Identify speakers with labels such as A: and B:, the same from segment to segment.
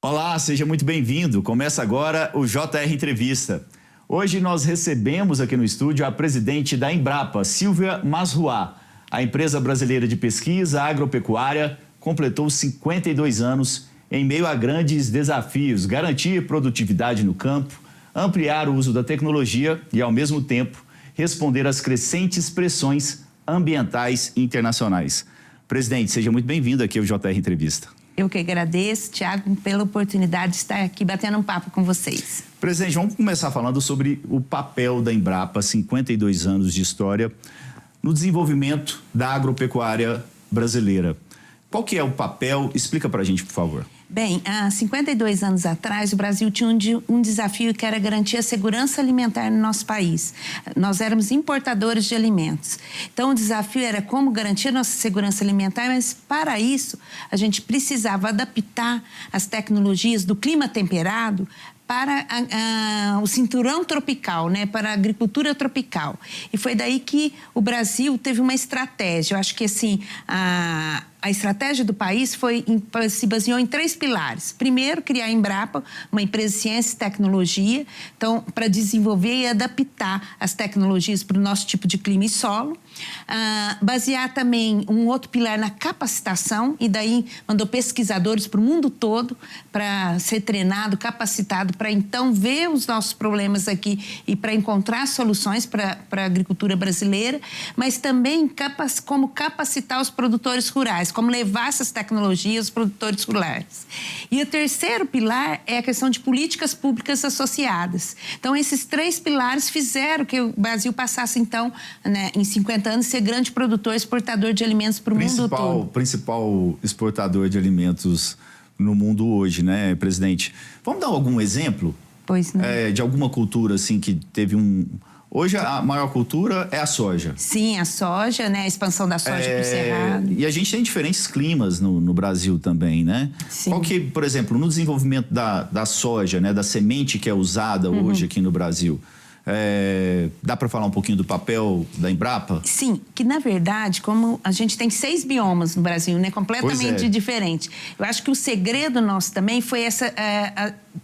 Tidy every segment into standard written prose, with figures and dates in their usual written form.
A: Olá, seja muito bem-vindo. Começa agora o JR Entrevista. Hoje nós recebemos aqui no estúdio a presidente da Embrapa, Silvia Masruá. A empresa brasileira de pesquisa agropecuária completou 52 anos em meio a grandes desafios: garantir produtividade no campo, ampliar o uso da tecnologia e, ao mesmo tempo, responder às crescentes pressões ambientais internacionais. Presidente, seja muito bem-vindo aqui ao JR Entrevista.
B: Eu que agradeço, Tiago, pela oportunidade de estar aqui batendo um papo com vocês.
A: Presidente, vamos começar falando sobre o papel da Embrapa, 52 anos de história, no desenvolvimento da agropecuária brasileira. Qual que é o papel? Explica pra gente, por favor.
B: Bem, há 52 anos atrás, o Brasil tinha um desafio que era garantir a segurança alimentar no nosso país. Nós éramos importadores de alimentos. Então, o desafio era como garantir a nossa segurança alimentar, mas, para isso, a gente precisava adaptar as tecnologias do clima temperado para o cinturão tropical, né, para a agricultura tropical. E foi daí que o Brasil teve uma estratégia. Eu acho que, assim, a estratégia do país se baseou em 3 pilares. Primeiro, criar a Embrapa, uma empresa de ciência e tecnologia, então, para desenvolver e adaptar as tecnologias para o nosso tipo de clima e solo. Basear também um outro pilar na capacitação, e daí mandou pesquisadores para o mundo todo para ser treinado, capacitado, para então ver os nossos problemas aqui e para encontrar soluções para a agricultura brasileira, mas também como capacitar os produtores rurais, como levar essas tecnologias aos produtores rurais. E o terceiro pilar é a questão de políticas públicas associadas. Então, esses 3 pilares fizeram que o Brasil passasse, então, né, em 50 anos, ser grande produtor, exportador de alimentos para o mundo todo.
A: Principal exportador de alimentos no mundo hoje, né, presidente? Vamos dar algum exemplo?
B: Pois não.
A: De alguma cultura, assim, que teve Hoje a maior cultura é a soja.
B: Sim, a soja, né? A expansão da soja para o Cerrado.
A: E a gente tem diferentes climas no Brasil também, né?
B: Sim.
A: Qual que, por exemplo, no desenvolvimento da soja, né? Da semente que é usada hoje aqui no Brasil, dá para falar um pouquinho do papel da Embrapa?
B: Sim, que na verdade, como a gente tem 6 biomas no Brasil, né? Completamente diferente. Eu acho que o segredo nosso também foi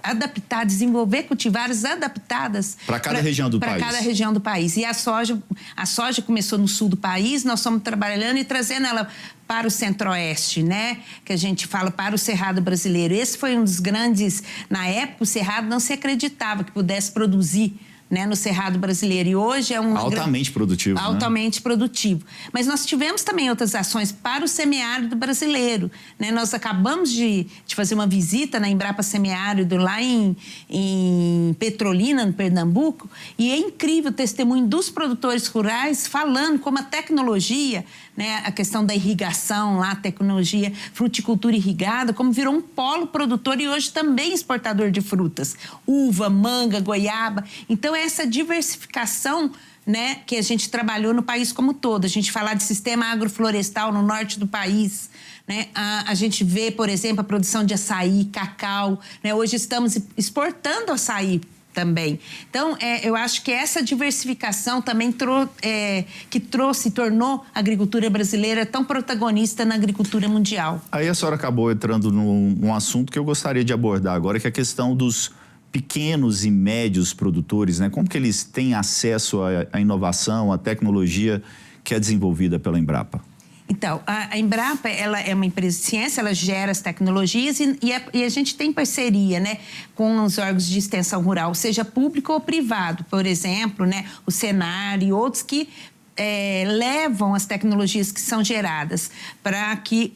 B: adaptar, desenvolver cultivares adaptadas
A: para cada região do país.
B: Para cada região do país. E a soja começou no sul do país, nós estamos trabalhando e trazendo ela para o centro-oeste, né? Que a gente fala para o Cerrado brasileiro. Esse foi um dos grandes... Na época, o Cerrado não se acreditava que pudesse produzir, né, no Cerrado brasileiro. E hoje é
A: altamente produtivo.
B: Altamente produtivo. Mas nós tivemos também outras ações para o semiárido brasileiro, né? Nós acabamos de fazer uma visita na Embrapa Semiárido lá em Petrolina, no Pernambuco, e é incrível o testemunho dos produtores rurais falando como a tecnologia, né, a questão da irrigação lá, a tecnologia fruticultura irrigada, como virou um polo produtor e hoje também exportador de frutas, uva, manga, goiaba. Então, essa diversificação, né, que a gente trabalhou no país como todo. A gente falar de sistema agroflorestal no norte do país, né? A gente vê, por exemplo, a produção de açaí, cacau, né? Hoje estamos exportando açaí também. Então, eu acho que essa diversificação também tornou a agricultura brasileira tão protagonista na agricultura mundial. Aí
A: a senhora acabou entrando num assunto que eu gostaria de abordar agora, que é a questão dos pequenos e médios produtores, né? Como que eles têm acesso à inovação, à tecnologia que é desenvolvida pela Embrapa?
B: Então, a Embrapa, ela é uma empresa de ciência, ela gera as tecnologias e a gente tem parceria, né, com os órgãos de extensão rural, seja público ou privado, por exemplo, né, o Senar e outros que levam as tecnologias que são geradas para que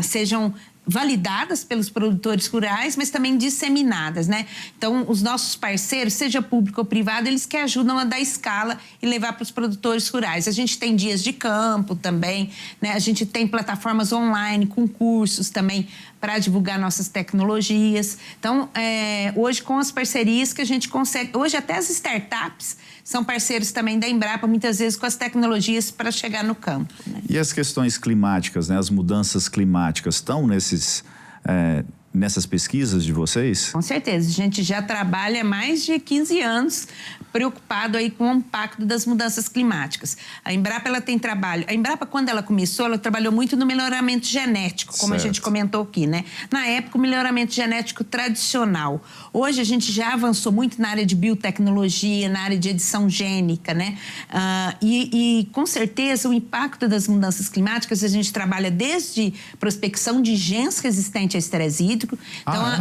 B: sejam validadas pelos produtores rurais, mas também disseminadas, né? Então, os nossos parceiros, seja público ou privado, eles que ajudam a dar escala e levar para os produtores rurais. A gente tem dias de campo também, né? A gente tem plataformas online com cursos também para divulgar nossas tecnologias. Então, hoje, com as parcerias que a gente consegue... Hoje, até as startups são parceiros também da Embrapa, muitas vezes com as tecnologias para chegar no campo, né?
A: E as questões climáticas, né? As mudanças climáticas estão nessas pesquisas de vocês?
B: Com certeza. A gente já trabalha há mais de 15 anos preocupado aí com o impacto das mudanças climáticas. A Embrapa, ela tem trabalho... A Embrapa, quando ela começou, ela trabalhou muito no melhoramento genético, como
A: certo.
B: A gente comentou aqui, né? Na época, o melhoramento genético tradicional. Hoje, a gente já avançou muito na área de biotecnologia, na área de edição gênica, né? Com certeza, o impacto das mudanças climáticas, a gente trabalha desde prospecção de genes resistentes a estresse hídrico.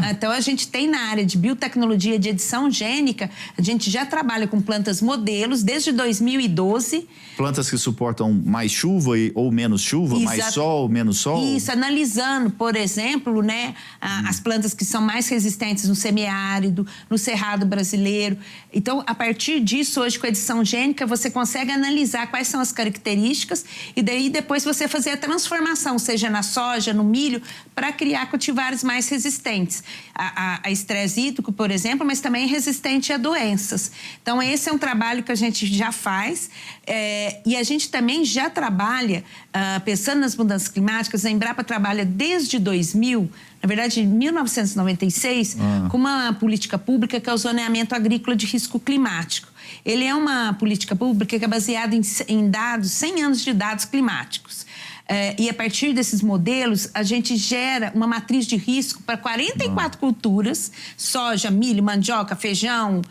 B: Então, a gente tem na área de biotecnologia de edição gênica, a gente já trabalha com plantas modelos desde 2012.
A: Plantas que suportam mais chuva ou menos chuva, mais sol, menos sol?
B: Isso, analisando, por exemplo, né, as plantas que são mais resistentes no semiárido, no cerrado brasileiro. Então, a partir disso, hoje com a edição gênica, você consegue analisar quais são as características e daí depois você fazer a transformação, seja na soja, no milho, para criar cultivares mais resistentes a estresse hídrico, por exemplo, mas também resistente a doenças. Então, esse é um trabalho que a gente já faz e a gente também já trabalha, pensando nas mudanças climáticas, a Embrapa trabalha desde 2000, na verdade, em 1996, com uma política pública que é o zoneamento agrícola de risco climático. Ele é uma política pública que é baseada em dados, 100 anos de dados climáticos. E a partir desses modelos, a gente gera uma matriz de risco para 44 culturas, soja, milho, mandioca, feijão,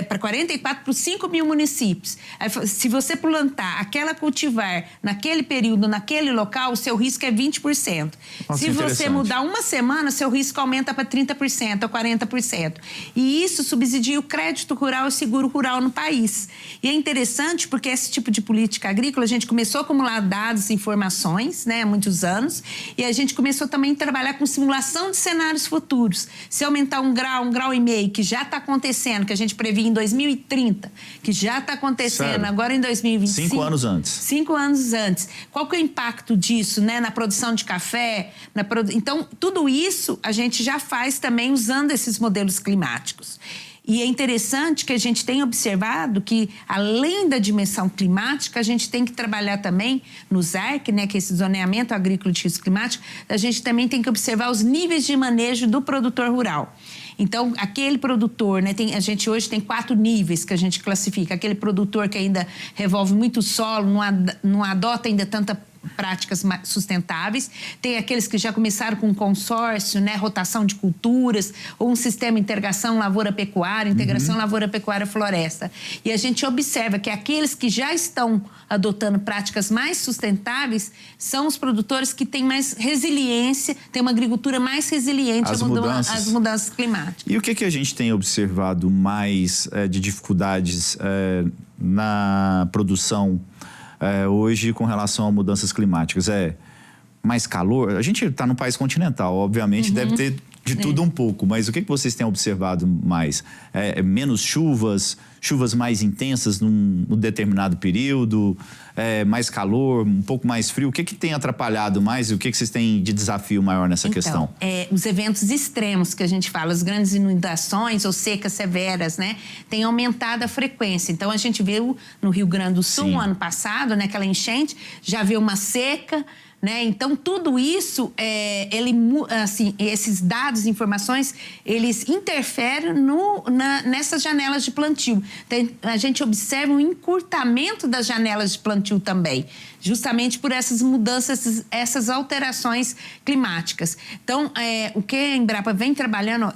B: para 44 para os 5 mil municípios. Se você plantar aquela cultivar naquele período, naquele local, o seu risco é 20%.
A: Nossa,
B: se você mudar uma semana, seu risco aumenta para 30% ou 40%. E isso subsidia o crédito rural e o seguro rural no país. E é interessante porque esse tipo de política agrícola, a gente começou a acumular dados, informações, né, há muitos anos, e a gente começou também a trabalhar com simulação de cenários futuros. Se aumentar um grau e meio, que já está acontecendo, que a gente previa em 2030, que já está acontecendo. Sério? Agora em 2025.
A: 5 anos antes.
B: 5 anos antes. Qual que é o impacto disso, né, na produção de café? Então, tudo isso a gente já faz também usando esses modelos climáticos. E é interessante que a gente tenha observado que, além da dimensão climática, a gente tem que trabalhar também no ZARC, né, que é esse zoneamento agrícola de risco climático, a gente também tem que observar os níveis de manejo do produtor rural. Então, aquele produtor, né, a gente hoje tem 4 níveis que a gente classifica. Aquele produtor que ainda revolve muito solo, não adota ainda tanta práticas sustentáveis. Tem aqueles que já começaram com consórcio, né, rotação de culturas, ou um sistema de integração lavoura-pecuária, integração lavoura-pecuária-floresta. E a gente observa que aqueles que já estão adotando práticas mais sustentáveis são os produtores que têm mais resiliência, têm uma agricultura mais resiliente às mudanças climáticas.
A: E o que a gente tem observado mais de dificuldades na produção hoje com relação a mudanças climáticas? Mais calor? A gente está num país continental, obviamente deve ter de tudo um pouco, mas o que vocês têm observado mais? Menos chuvas mais intensas num determinado período, mais calor, um pouco mais frio? O que tem atrapalhado mais e o que vocês têm de desafio maior nessa questão?
B: Os eventos extremos que a gente fala, as grandes inundações ou secas severas, né, têm aumentado a frequência. Então, a gente viu no Rio Grande do Sul, no ano passado, né, aquela enchente, já viu uma seca, né? Então, tudo isso, esses dados, informações, eles interferem nessas janelas de plantio. Então, a gente observa um encurtamento das janelas de plantio também, justamente por essas mudanças, essas alterações climáticas. Então, o que a Embrapa vem trabalhando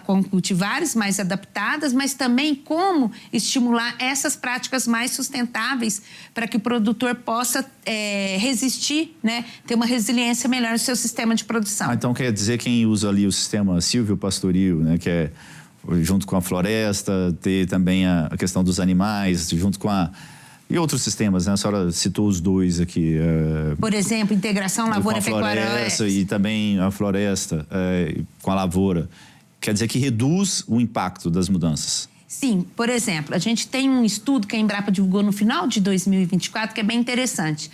B: com cultivares mais adaptadas, mas também como estimular essas práticas mais sustentáveis para que o produtor possa resistir, né, ter uma resiliência melhor no seu sistema de produção.
A: Então quer dizer, quem usa ali o sistema silvio-pastoril, né, que é junto com a floresta, ter também a questão dos animais, junto com e outros sistemas, né? A senhora citou os 2 aqui.
B: Por exemplo, integração lavoura-pecuária.
A: E também a floresta com a lavoura. Quer dizer que reduz o impacto das mudanças.
B: Sim, por exemplo, a gente tem um estudo que a Embrapa divulgou no final de 2024, que é bem interessante.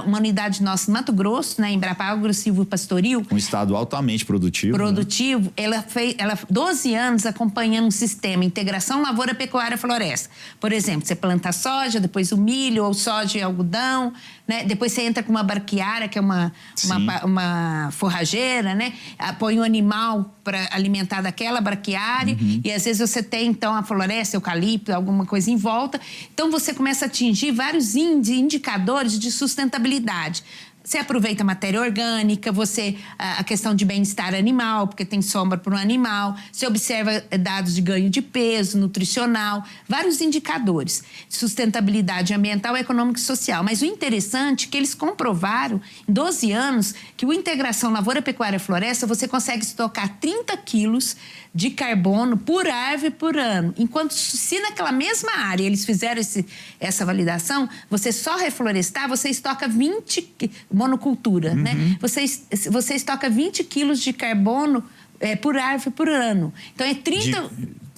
B: Uma unidade nossa em Mato Grosso, né, Embrapa Agro-Silvio-Pastoril.
A: Um estado altamente produtivo.
B: Produtivo. Né? Ela 12 anos acompanhando um sistema, integração lavoura-pecuária-floresta. Por exemplo, você planta soja, depois o milho, ou soja e algodão, né? Depois você entra com uma braquiária, que é uma forrageira, né? Põe um animal para alimentar daquela braquiária e às vezes você tem, então, a floresta, eucalipto, alguma coisa em volta. Então, você começa a atingir vários indicadores de sustentabilidade. Você aproveita matéria orgânica, a questão de bem-estar animal, porque tem sombra para o animal. Você observa dados de ganho de peso, nutricional, vários indicadores. Sustentabilidade ambiental, econômica e social. Mas o interessante é que eles comprovaram, em 12 anos, que o integração lavoura, pecuária, floresta, você consegue estocar 30 quilos de carbono por árvore por ano. Enquanto se naquela mesma área eles fizeram essa validação, você só reflorestar, você estoca 20... monocultura, né? Você estoca 20 quilos de carbono por árvore por ano. Então, é 30...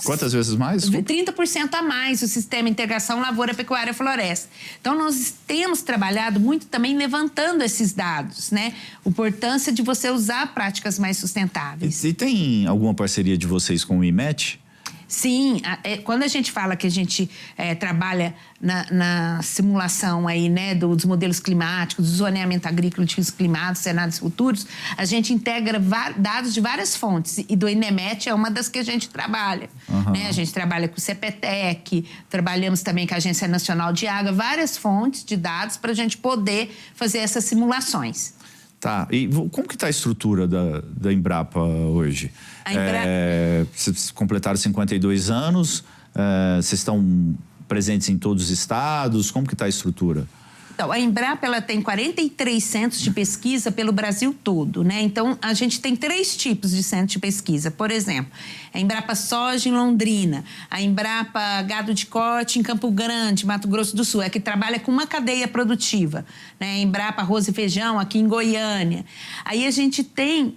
A: Quantas vezes mais?
B: 30% a mais o sistema integração lavoura, pecuária, floresta. Então, nós temos trabalhado muito também levantando esses dados, né? A importância de você usar práticas mais sustentáveis.
A: E tem alguma parceria de vocês com o IMET?
B: Sim, quando a gente fala que a gente trabalha na simulação aí, né, dos modelos climáticos, do zoneamento agrícola de riscos climáticos, cenários futuros, a gente integra dados de várias fontes e do INEMET é uma das que a gente trabalha. Né? A gente trabalha com o CPTEC, trabalhamos também com a Agência Nacional de Água, várias fontes de dados para a gente poder fazer essas simulações.
A: Tá, e como que está a estrutura da Embrapa hoje? Vocês completaram 52 anos, vocês estão presentes em todos os estados, como que está a estrutura?
B: Então, a Embrapa ela tem 43 centros de pesquisa pelo Brasil todo, né? Então, a gente tem 3 tipos de centros de pesquisa. Por exemplo, a Embrapa Soja em Londrina, a Embrapa Gado de Corte em Campo Grande, Mato Grosso do Sul, que trabalha com uma cadeia produtiva, né? A Embrapa Arroz e Feijão aqui em Goiânia. Aí a gente tem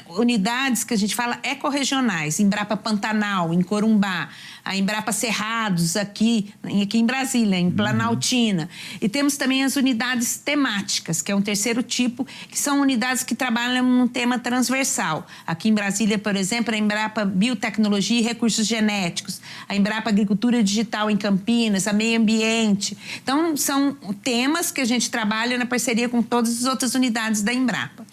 B: unidades que a gente fala ecorregionais, Embrapa Pantanal, em Corumbá, a Embrapa Cerrados aqui em Brasília, em Planaltina. E temos também as unidades temáticas, que é um terceiro tipo, que são unidades que trabalham num tema transversal. Aqui em Brasília, por exemplo, a Embrapa Biotecnologia e Recursos Genéticos, a Embrapa Agricultura Digital em Campinas, a Meio Ambiente. Então, são temas que a gente trabalha na parceria com todas as outras unidades da Embrapa.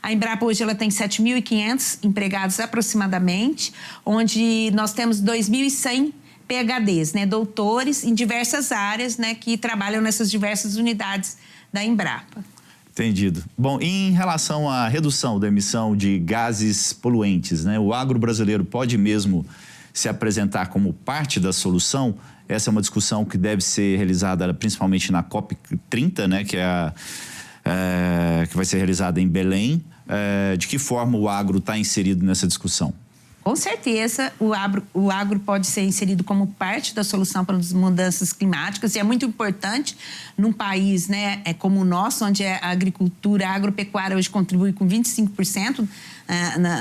B: A Embrapa hoje ela tem 7.500 empregados aproximadamente, onde nós temos 2.100 PhDs, né, doutores em diversas áreas, né, que trabalham nessas diversas unidades da Embrapa.
A: Entendido. Bom, em relação à redução da emissão de gases poluentes, né, o agro brasileiro pode mesmo se apresentar como parte da solução? Essa é uma discussão que deve ser realizada principalmente na COP30, né, que vai ser realizada em Belém. De que forma o agro está inserido nessa discussão?
B: Com certeza, o agro pode ser inserido como parte da solução para as mudanças climáticas e é muito importante num país, né, como o nosso, onde a agricultura, a agropecuária hoje contribui com 25%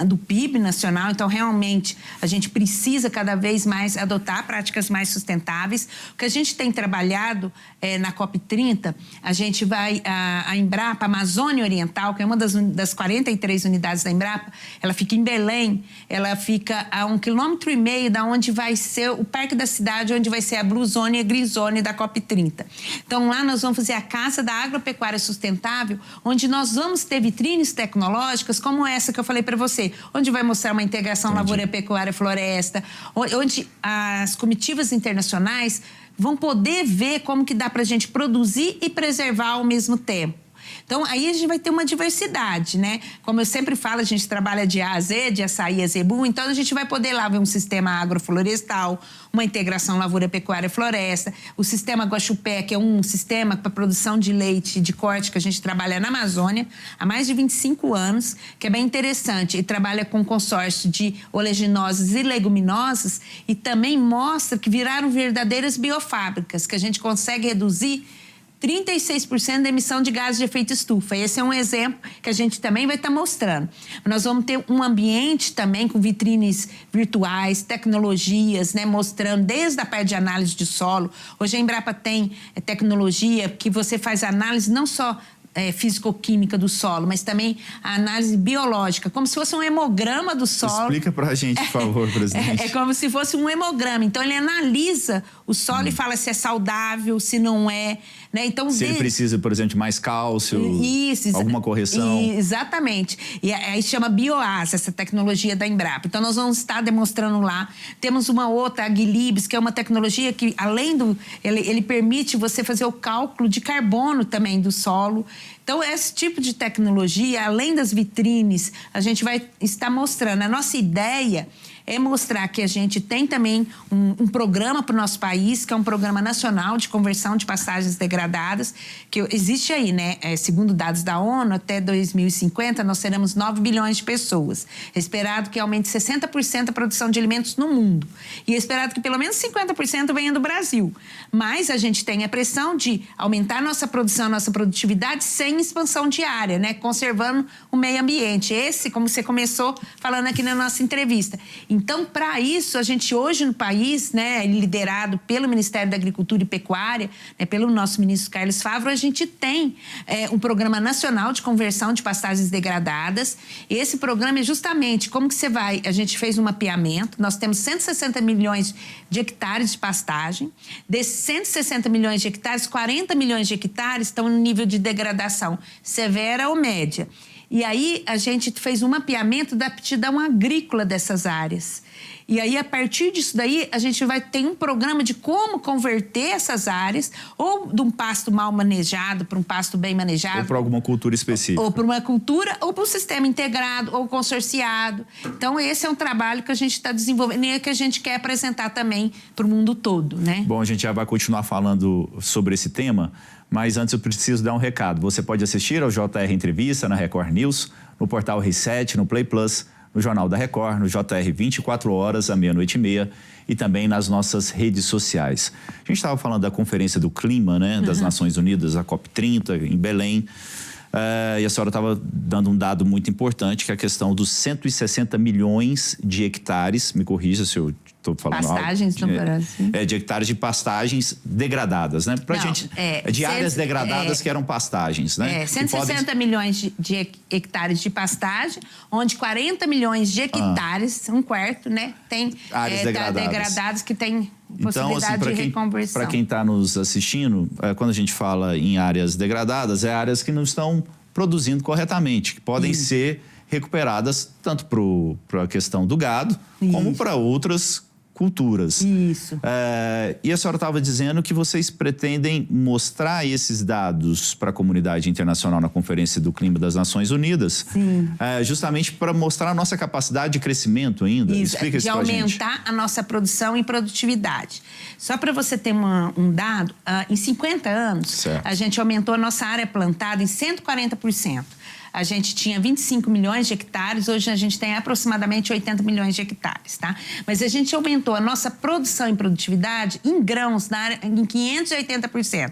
B: do PIB nacional. Então, realmente, a gente precisa cada vez mais adotar práticas mais sustentáveis. O que a gente tem trabalhado na COP30, a gente vai, a Embrapa, a Amazônia Oriental, que é uma das 43 unidades da Embrapa, ela fica em Belém, ela fica a 1,5 km da onde vai ser o Parque da Cidade, onde vai ser a Blue Zone e a Green Zone da COP30. Então, lá nós vamos fazer a Casa da Agropecuária Sustentável, onde nós vamos ter vitrines tecnológicas como essa que eu falei para você, onde vai mostrar uma integração lavoura, pecuária, floresta, onde as comitivas internacionais vão poder ver como que dá para a gente produzir e preservar ao mesmo tempo. Então, aí a gente vai ter uma diversidade, né? Como eu sempre falo, a gente trabalha de A a Z, de açaí a zebu, então a gente vai poder lá ver um sistema agroflorestal, uma integração lavoura, pecuária, floresta, o sistema Guaxupé, que é um sistema para produção de leite de corte que a gente trabalha na Amazônia há mais de 25 anos, que é bem interessante, e trabalha com consórcio de oleaginosas e leguminosas e também mostra que viraram verdadeiras biofábricas, que a gente consegue reduzir 36% da emissão de gases de efeito estufa. Esse é um exemplo que a gente também vai estar mostrando. Nós vamos ter um ambiente também com vitrines virtuais, tecnologias, né, mostrando desde a parte de análise de solo. Hoje a Embrapa tem tecnologia que você faz análise não só físico-química do solo, mas também a análise biológica, como se fosse um hemograma do solo.
A: Explica pra gente, por favor, presidente.
B: É como se fosse um hemograma. Então, ele analisa o solo e fala se é saudável, se não é. Né? Então,
A: se ele precisa, por exemplo, de mais cálcio, alguma correção.
B: Exatamente. E aí chama Bioasa, essa tecnologia da Embrapa. Então, nós vamos estar demonstrando lá. Temos uma outra, a Guilibs, que é uma tecnologia que, além do... Ele permite você fazer o cálculo de carbono também do solo. Então, esse tipo de tecnologia, além das vitrines, a gente vai estar mostrando. A nossa ideia é mostrar que a gente tem também um programa para o nosso país, que é um programa nacional de conversão de pastagens degradadas, que existe aí, né? Segundo dados da ONU, até 2050, nós teremos 9 bilhões de pessoas. É esperado que aumente 60% a produção de alimentos no mundo. E é esperado que pelo menos 50% venha do Brasil. Mas a gente tem a pressão de aumentar nossa produção, nossa produtividade sem expansão de área, né? Conservando o meio ambiente. Esse, como você começou falando aqui na nossa entrevista. Então, para isso, a gente hoje no país, né, liderado pelo Ministério da Agricultura e Pecuária, né, pelo nosso ministro Carlos Favro, a gente tem um programa nacional de conversão de pastagens degradadas. Esse programa é justamente como que você vai... A gente fez um mapeamento, nós temos 160 milhões de hectares de pastagem. Desses 160 milhões de hectares, 40 milhões de hectares estão no nível de degradação severa ou média. E aí, a gente fez um mapeamento da aptidão agrícola dessas áreas. E aí, a partir disso daí, a gente vai ter um programa de como converter essas áreas, ou de um pasto mal manejado para um pasto bem manejado.
A: Ou para alguma cultura específica.
B: Ou para uma cultura, ou para um sistema integrado, ou consorciado. Então, esse é um trabalho que a gente está desenvolvendo e que a gente quer apresentar também para o mundo todo, né?
A: Bom, a gente já vai continuar falando sobre esse tema, mas antes eu preciso dar um recado. Você pode assistir ao JR Entrevista na Record News, no portal R7, no Play Plus, no Jornal da Record, no JR 24 horas, à 00:30 e também nas nossas redes sociais. A gente estava falando da Conferência do Clima, né, das Nações Unidas, a COP30, em Belém. E a senhora estava dando um dado muito importante, que é a questão dos 160 milhões de hectares, me corrija se eu estou falando
B: pastagens no Brasil.
A: De hectares de pastagens degradadas, né? Pra gente, de áreas degradadas que eram pastagens, né?
B: 160 milhões de hectares de pastagem, onde 40 milhões de hectares, um quarto, né? Tem
A: áreas
B: degradadas que tem possibilidade
A: então, assim,
B: de reconversão.
A: Para quem está nos assistindo, quando a gente fala em áreas degradadas, é áreas que não estão produzindo corretamente, que podem ser recuperadas tanto para a questão do gado, como para outras culturas.
B: Isso.
A: E a senhora estava dizendo que vocês pretendem mostrar esses dados para a comunidade internacional na Conferência do Clima das Nações Unidas.
B: Sim.
A: Justamente para mostrar a nossa capacidade de crescimento ainda.
B: Isso,
A: explica isso
B: de
A: pra gente.
B: aumentar a nossa produção e produtividade. Só para você ter um dado, em 50 anos, a gente aumentou a nossa área plantada em 140%. A gente tinha 25 milhões de hectares, hoje a gente tem aproximadamente 80 milhões de hectares, tá? Mas a gente aumentou a nossa produção e produtividade em grãos na área, em 580%.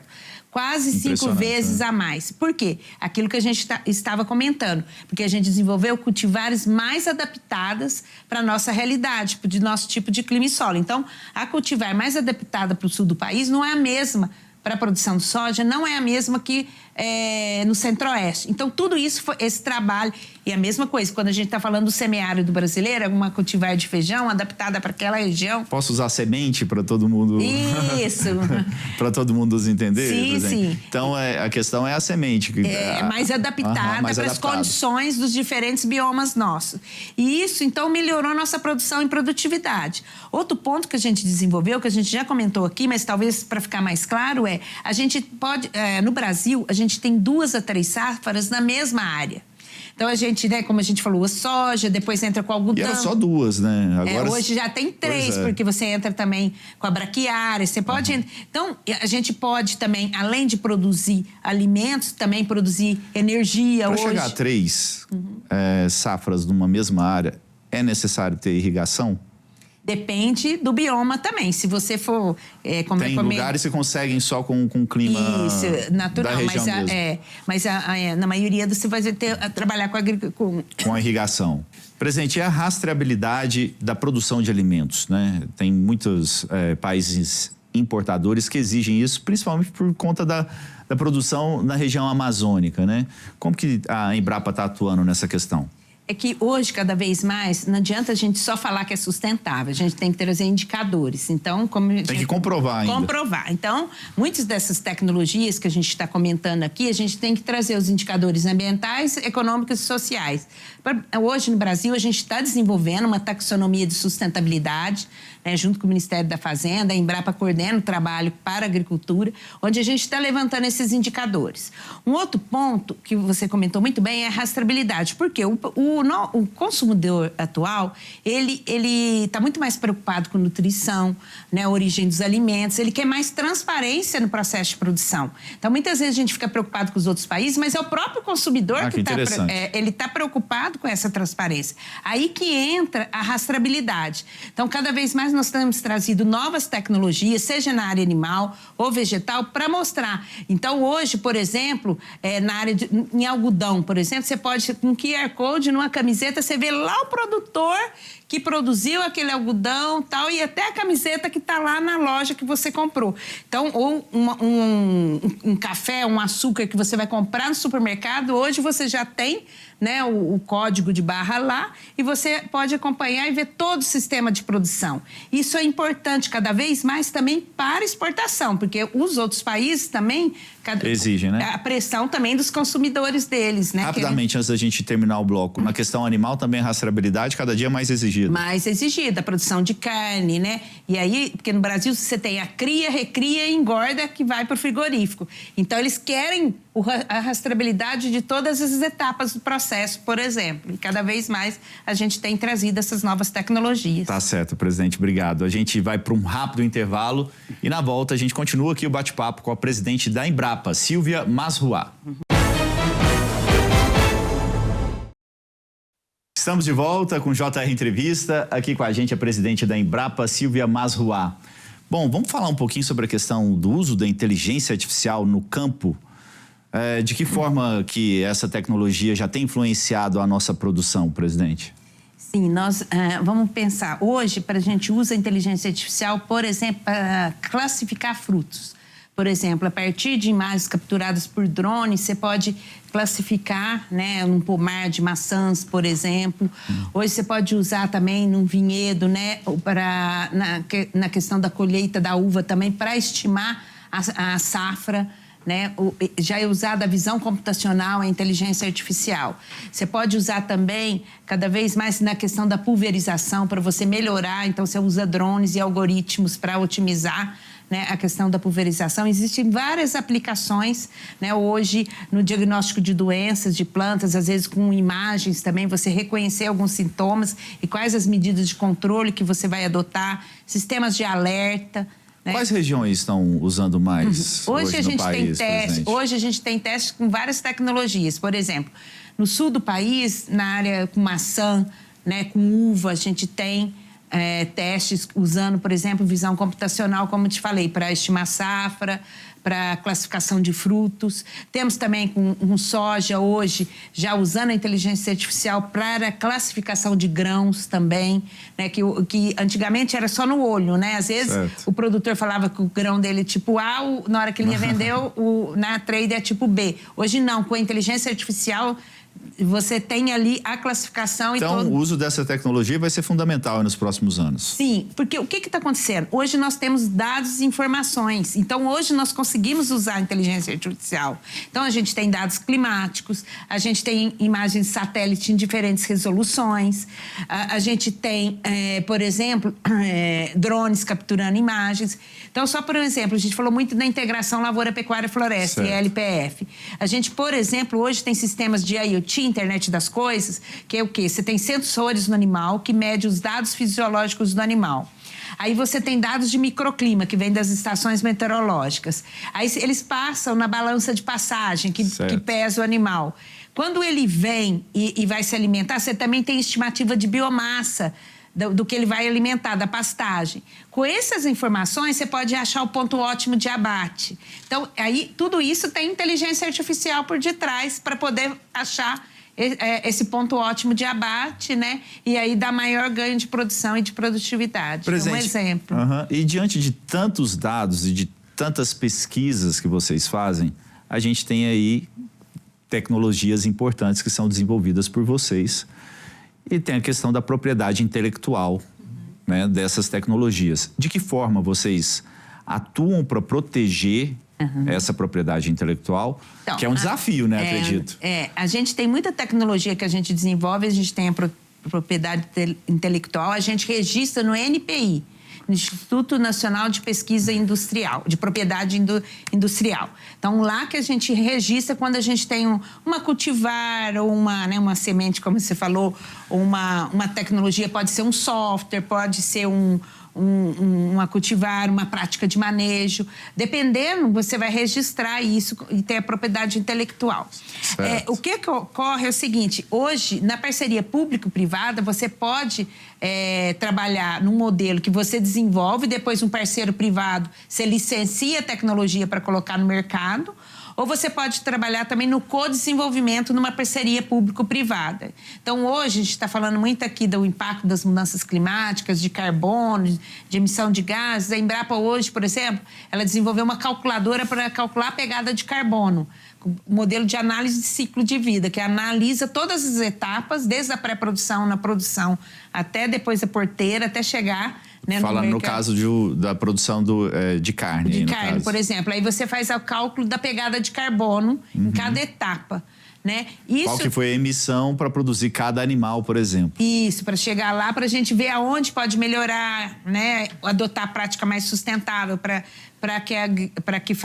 B: Quase 5 vezes a mais. Por quê? Aquilo que a gente estava comentando. Porque a gente desenvolveu cultivares mais adaptadas para a nossa realidade, de nosso tipo de clima e solo. Então, a cultivar mais adaptada para o sul do país não é a mesma para a produção de soja, não é a mesma que no Centro-Oeste. Então, tudo isso, esse trabalho... E a mesma coisa, quando a gente está falando do semiárido brasileiro, uma cultivar de feijão adaptada para aquela região.
A: Posso usar semente para todo mundo?
B: Isso.
A: Para todo mundo nos entender?
B: Sim, sim.
A: Então, a questão é a semente.
B: Mais adaptada para as condições dos diferentes biomas nossos. E isso, então, melhorou nossa produção e produtividade. Outro ponto que a gente desenvolveu, que a gente já comentou aqui, mas talvez para ficar mais claro, a gente pode... no Brasil, a gente tem 2 a 3 safras na mesma área. Então, a gente, né, como a gente falou, a soja, depois entra com algodão.
A: E era só 2, né?
B: Agora, hoje já tem 3, porque você entra também com a braquiária, você pode... Então, a gente pode também, além de produzir alimentos, também produzir energia hoje.
A: Para chegar a 3 safras numa mesma área, é necessário ter irrigação?
B: Depende do bioma também. Se você for...
A: Tem lugares que conseguem só com clima
B: natural,
A: da região mesmo.
B: Mas na maioria você vai trabalhar
A: com a irrigação. Presidente, e a rastreabilidade da produção de alimentos, né? Tem muitos países importadores que exigem isso, principalmente por conta da produção na região amazônica, né? Como que a Embrapa está atuando nessa questão?
B: É que hoje, cada vez mais, não adianta a gente só falar que é sustentável, a gente tem que trazer indicadores. Então,
A: tem que comprovar ainda.
B: Comprovar. Então, muitas dessas tecnologias que a gente está comentando aqui, a gente tem que trazer os indicadores ambientais, econômicos e sociais. Hoje, no Brasil, a gente está desenvolvendo uma taxonomia de sustentabilidade, né, junto com o Ministério da Fazenda, a Embrapa coordena o trabalho para a agricultura, onde a gente está levantando esses indicadores. Um outro ponto que você comentou muito bem é a rastreabilidade, porque o consumidor atual, ele está muito mais preocupado com nutrição, né, a origem dos alimentos, ele quer mais transparência no processo de produção. Então, muitas vezes a gente fica preocupado com os outros países, mas é o próprio consumidor que está preocupado com essa transparência. Aí que entra a rastreabilidade. Então, cada vez mais nós temos trazido novas tecnologias, seja na área animal ou vegetal, para mostrar. Então, hoje, por exemplo, na área em algodão, por exemplo, você pode, com QR Code numa camiseta, você vê lá o produtor que produziu aquele algodão tal, e até a camiseta que está lá na loja que você comprou. Então, ou um café, um açúcar que você vai comprar no supermercado, hoje você já tem, né, o código de barra lá, e você pode acompanhar e ver todo o sistema de produção. Isso é importante cada vez mais também para exportação, porque os outros países também
A: exigem, né?
B: A pressão também dos consumidores deles, né?
A: Rapidamente, antes da gente terminar o bloco, na questão animal também a rastreabilidade cada dia mais exigida.
B: Mais exigida, a produção de carne, né? E aí, porque no Brasil você tem a cria, recria e engorda que vai para o frigorífico. Então, eles querem a rastreabilidade de todas as etapas do processo, por exemplo. E cada vez mais a gente tem trazido essas novas tecnologias.
A: Tá certo, presidente. Obrigado. A gente vai para um rápido intervalo e na volta a gente continua aqui o bate-papo com a presidente da Embrapa, Silvia Masruá. Estamos de volta com o JR Entrevista. Aqui com a gente a presidente da Embrapa, Silvia Masruá. Bom, vamos falar um pouquinho sobre a questão do uso da inteligência artificial no campo. De que forma que essa tecnologia já tem influenciado a nossa produção, presidente?
B: Sim, nós vamos pensar. Hoje, a gente usa a inteligência artificial, por exemplo, para classificar frutos. Por exemplo, a partir de imagens capturadas por drone, você pode classificar, né, num pomar de maçãs, por exemplo. Hoje você pode usar também num vinhedo, né, na questão da colheita da uva também, para estimar a safra. Né? Já é usada a visão computacional, a inteligência artificial. Você pode usar também, cada vez mais, na questão da pulverização, para você melhorar. Então, você usa drones e algoritmos para otimizar, né, a questão da pulverização. Existem várias aplicações, né, hoje no diagnóstico de doenças, de plantas, às vezes com imagens também, você reconhecer alguns sintomas e quais as medidas de controle que você vai adotar, sistemas de alerta. Né?
A: Quais regiões estão usando mais hoje
B: a gente
A: no país,
B: Hoje a gente tem testes com várias tecnologias. Por exemplo, no sul do país, na área com maçã, né, com uva, a gente tem testes usando, por exemplo, visão computacional, como eu te falei, para estimar safra, para classificação de frutos. Temos também com soja hoje, já usando a inteligência artificial para classificação de grãos também, né? Que antigamente era só no olho, né? Às vezes o produtor falava que o grão dele é tipo A, na hora que ele ia vender, na trade é tipo B. Hoje não, com a inteligência artificial você tem ali a classificação.
A: Então, o uso dessa tecnologia vai ser fundamental nos próximos anos.
B: Sim, porque o que está acontecendo? Hoje nós temos dados e informações. Então, hoje nós conseguimos usar a inteligência artificial. Então, a gente tem dados climáticos, a gente tem imagens de satélite em diferentes resoluções, a gente tem, por exemplo, drones capturando imagens. Então, só por exemplo, a gente falou muito da integração lavoura, pecuária, floresta, ILPF. A gente, por exemplo, hoje tem sistemas de IoT, Internet das Coisas, que é o quê? Você tem sensores no animal que mede os dados fisiológicos do animal. Aí você tem dados de microclima, que vem das estações meteorológicas. Aí eles passam na balança de passagem, que pesa o animal. Quando ele vem e vai se alimentar, você também tem estimativa de biomassa, do que ele vai alimentar, da pastagem. Com essas informações, você pode achar o ponto ótimo de abate. Então, aí, tudo isso tem inteligência artificial por detrás para poder achar esse ponto ótimo de abate, né? E aí dá maior ganho de produção e de produtividade.
A: Presidente,
B: um exemplo.
A: E diante de tantos dados e de tantas pesquisas que vocês fazem, a gente tem aí tecnologias importantes que são desenvolvidas por vocês. E tem a questão da propriedade intelectual, né, dessas tecnologias. De que forma vocês atuam para proteger essa propriedade intelectual, então, que é um desafio, né, acredito.
B: A gente tem muita tecnologia que a gente desenvolve, a gente tem a propriedade intelectual, a gente registra no NPI, no Instituto Nacional de Pesquisa Industrial, de Propriedade Industrial. Então, lá que a gente registra quando a gente tem uma cultivar ou uma semente, como você falou, ou uma tecnologia, pode ser um software, pode ser uma cultivar, uma prática de manejo. Dependendo, você vai registrar isso e ter a propriedade intelectual. O que ocorre é o seguinte, hoje, na parceria público-privada, você pode trabalhar num modelo que você desenvolve, depois um parceiro privado, você licencia a tecnologia para colocar no mercado, ou você pode trabalhar também no co-desenvolvimento numa parceria público-privada. Então, hoje, a gente está falando muito aqui do impacto das mudanças climáticas, de carbono, de emissão de gases. A Embrapa hoje, por exemplo, ela desenvolveu uma calculadora para calcular a pegada de carbono, modelo de análise de ciclo de vida, que analisa todas as etapas, desde a pré-produção, na produção, até depois da porteira, até chegar... Né,
A: Fala no caso da produção de carne.
B: De carne, por exemplo. Aí você faz o cálculo da pegada de carbono em cada etapa. Né?
A: Qual que foi a emissão para produzir cada animal, por exemplo?
B: Isso, para chegar lá, para a gente ver aonde pode melhorar, né? Adotar a prática mais sustentável para que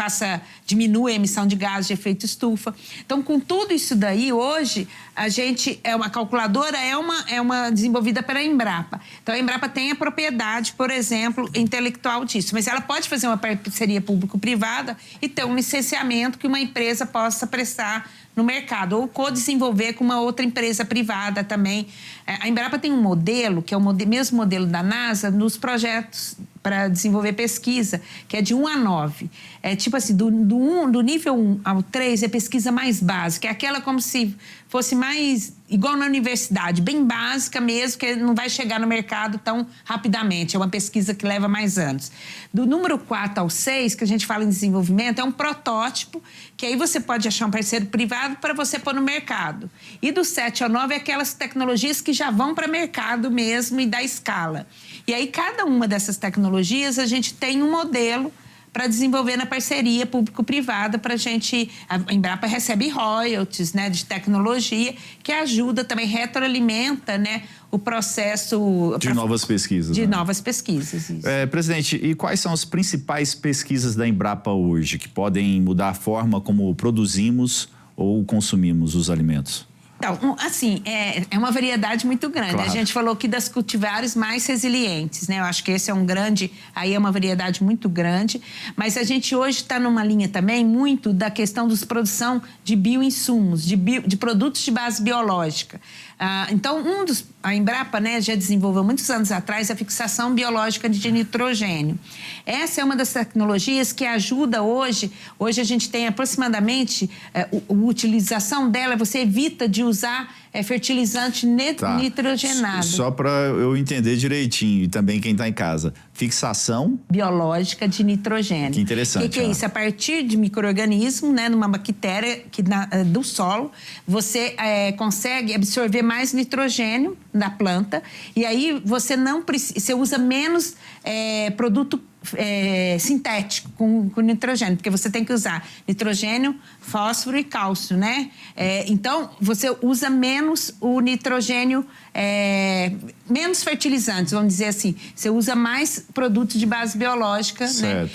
B: diminua a emissão de gases de efeito estufa. Então, com tudo isso daí, hoje, a gente uma calculadora é uma desenvolvida pela Embrapa. Então, a Embrapa tem a propriedade, por exemplo, intelectual disso, mas ela pode fazer uma parceria público-privada e ter um licenciamento que uma empresa possa prestar no mercado, ou co-desenvolver com uma outra empresa privada também. A Embrapa tem um modelo, que é o mesmo modelo da NASA, nos projetos para desenvolver pesquisa, que é de 1 a 9. É tipo assim, do nível 1 ao 3 é pesquisa mais básica, é aquela como se fosse mais igual na universidade, bem básica mesmo, que não vai chegar no mercado tão rapidamente, é uma pesquisa que leva mais anos. Do número 4 ao 6, que a gente fala em desenvolvimento, é um protótipo, que aí você pode achar um parceiro privado para você pôr no mercado. E do 7 ao 9 é aquelas tecnologias que já vão para mercado mesmo e dá escala. E aí, cada uma dessas tecnologias, a gente tem um modelo para desenvolver na parceria público-privada para a gente... A Embrapa recebe royalties, né, de tecnologia, que ajuda também, retroalimenta, né, o processo...
A: De novas pesquisas.
B: De novas pesquisas, isso.
A: Presidente, e quais são as principais pesquisas da Embrapa hoje que podem mudar a forma como produzimos ou consumimos os alimentos?
B: Então, assim, é uma variedade muito grande. Claro. A gente falou aqui das cultivares mais resilientes, né? Eu acho que esse é aí é uma variedade muito grande. Mas a gente hoje está numa linha também muito da questão da produção de bioinsumos, de produtos de base biológica. Então, a Embrapa, né, já desenvolveu muitos anos atrás a fixação biológica de nitrogênio. Essa é uma das tecnologias que ajuda hoje a gente tem aproximadamente, a utilização dela, você evita de usar fertilizante nitrogenado.
A: Só para eu entender direitinho, e também quem está em casa, fixação
B: biológica de nitrogênio.
A: Que interessante.
B: O que é isso? A partir de micro-organismo, né, numa bactéria do solo, você consegue absorver mais nitrogênio da planta e aí você usa menos produto sintético com nitrogênio, porque você tem que usar nitrogênio, fósforo e cálcio, né? Então, você usa menos o nitrogênio, menos fertilizantes, vamos dizer assim. Você usa mais produtos de base biológica, né?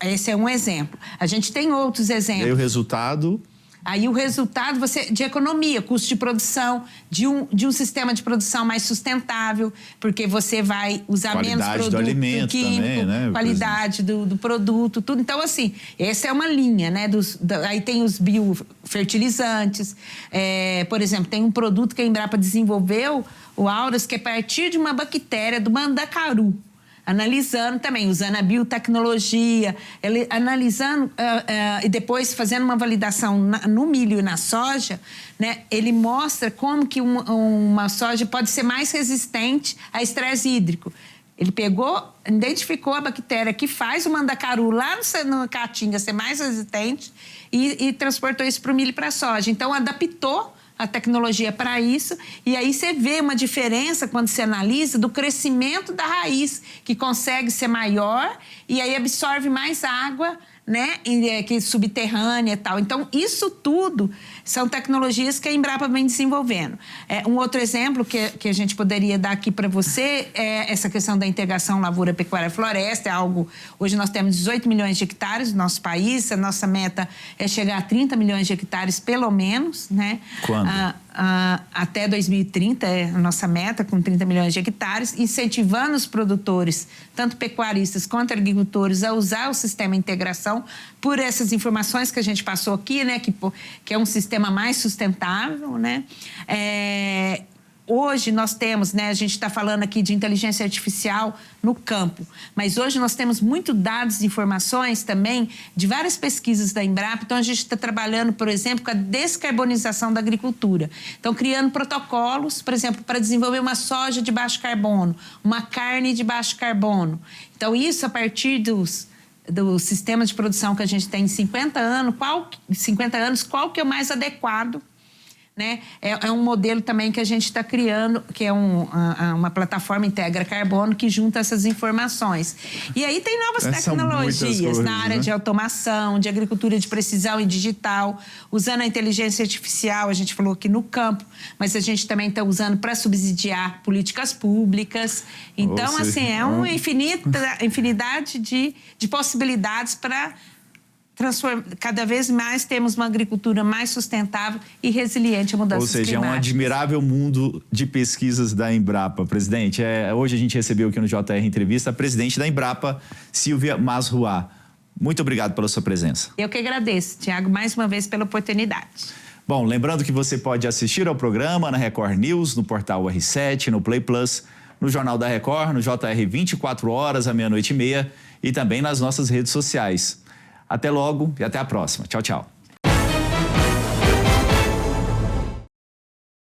B: Esse é um exemplo. A gente tem outros exemplos.
A: E aí o resultado...
B: Aí o resultado de economia, custo de produção, de um sistema de produção mais sustentável, porque você vai usar menos produto
A: do alimento
B: químico,
A: também, né?
B: Qualidade do produto, tudo. Então, assim, essa é uma linha, né? Aí tem os biofertilizantes. Por exemplo, tem um produto que a Embrapa desenvolveu, o Auras, que é a partir de uma bactéria do mandacaru. analisando também, usando a biotecnologia, analisando e depois fazendo uma validação no milho e na soja, né? Ele mostra como que uma soja pode ser mais resistente a estresse hídrico. Ele pegou, identificou a bactéria que faz o mandacaru lá no Caatinga ser mais resistente e transportou isso para o milho e para a soja. Então, adaptou a tecnologia para isso, e aí você vê uma diferença quando você analisa do crescimento da raiz, que consegue ser maior e aí absorve mais água, né, que subterrânea e tal. Então, isso tudo são tecnologias que a Embrapa vem desenvolvendo. Um outro exemplo que a gente poderia dar aqui para você é essa questão da integração lavoura, pecuária, floresta. É algo... Hoje nós temos 18 milhões de hectares no nosso país. A nossa meta é chegar a 30 milhões de hectares, pelo menos, né?
A: Quando?
B: Até 2030 é a nossa meta, com 30 milhões de hectares, incentivando os produtores, tanto pecuaristas quanto agricultores, a usar o sistema de integração por essas informações que a gente passou aqui, né? Que é um sistema mais sustentável, né? Hoje nós temos, né, a gente está falando aqui de inteligência artificial no campo, mas hoje nós temos muito dados e informações também de várias pesquisas da Embrapa. Então, a gente está trabalhando, por exemplo, com a descarbonização da agricultura. Então, criando protocolos, por exemplo, para desenvolver uma soja de baixo carbono, uma carne de baixo carbono. Então, isso a partir do sistema de produção que a gente tem em 50 anos, qual que é o mais adequado, né? É um modelo também que a gente está criando, que é uma plataforma Integra Carbono, que junta essas informações. E aí tem novas tecnologias coisas, na área, né, de automação, de agricultura de precisão e digital, usando a inteligência artificial, a gente falou aqui no campo, mas a gente também está usando para subsidiar políticas públicas. Então, assim, é uma infinidade de possibilidades para cada vez mais temos uma agricultura mais sustentável e resiliente a mudanças climáticas.
A: Ou seja, é um admirável mundo de pesquisas da Embrapa, presidente. Hoje a gente recebeu aqui no JR Entrevista a presidente da Embrapa, Silvia Masruá. Muito obrigado pela sua presença.
B: Eu que agradeço, Tiago, mais uma vez pela oportunidade.
A: Bom, lembrando que você pode assistir ao programa na Record News, no portal R7, no Play Plus, no Jornal da Record, no JR 24 horas, à meia-noite e meia, e também nas nossas redes sociais. Até logo e até a próxima. Tchau, tchau.